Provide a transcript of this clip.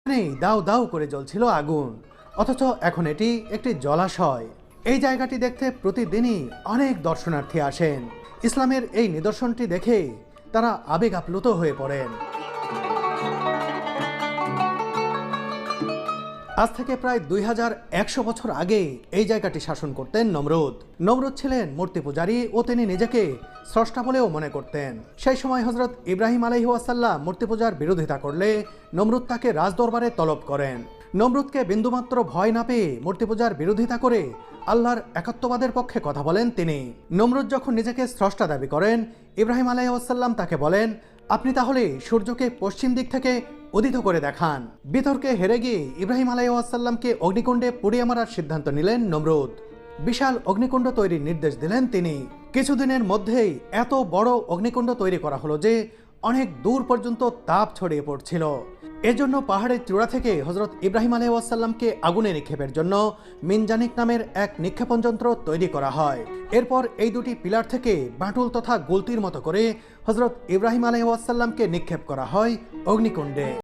দাউ দাউ করে জ্বলছিল আগুন, অথচ এখন এটি একটি জলাশয়। এই জায়গাটি দেখতে প্রতিদিনই অনেক দর্শনার্থী আসেন। ইসলামের এই নিদর্শনটি দেখে তারা আবেগ আপ্লুত হয়ে পড়েন। আজ থেকে প্রায় 2100 বছর আগে এই জায়গাটি শাসন করতেন নমরুদ। নমরুদ ছিলেন মূর্তি পূজারী ও তিনি নিজেকে স্রষ্টা বলেও মনে করতেন। সেই সময় হযরত ইব্রাহিম আলাইহিস সালাম মূর্তি পূজার বিরোধিতা করলে নমরুদ তাকে রাজদরবারে তলব করেন। নমরুদকে বিন্দুমাত্র ভয় না পেয়ে মূর্তি পূজার বিরোধিতা করে আল্লাহর একাত্মবাদের পক্ষে কথা বলেন তিনি। নমরুদ যখন নিজেকে স্রষ্টা দাবি করেন, ইব্রাহিম আলাইহিস সালাম তাকে বলেন, আপনি তাহলে সূর্যকে পশ্চিম দিক থেকে উদিত করে দেখান। বিতর্কে হেরে গিয়ে ইব্রাহিম আলাইহিস সালামকে অগ্নিকুণ্ডে পুড়িয়ে মারার সিদ্ধান্ত নিলেন নমরুদ। বিশাল অগ্নিকুণ্ড তৈরির নির্দেশ দিলেন তিনি। কিছুদিনের মধ্যেই এত বড় অগ্নিকুণ্ড তৈরি করা হলো যে অনেক দূর পর্যন্ত তাপ ছড়িয়ে পড়ছিল। এজন্য পাহাড়ের চূড়া থেকে হযরত ইব্রাহিম আলাইহিস সালামকে আগুনে নিক্ষেপের জন্য মিনজানিক নামের এক নিক্ষেপণ যন্ত্র তৈরি করা হয়। এরপর এই দুটি পিলার থেকে বাঁটুল তথা গুলতির মতো করে হযরত ইব্রাহিম আলাইহিস সালামকে নিক্ষেপ করা হয় অগ্নিকুণ্ডে।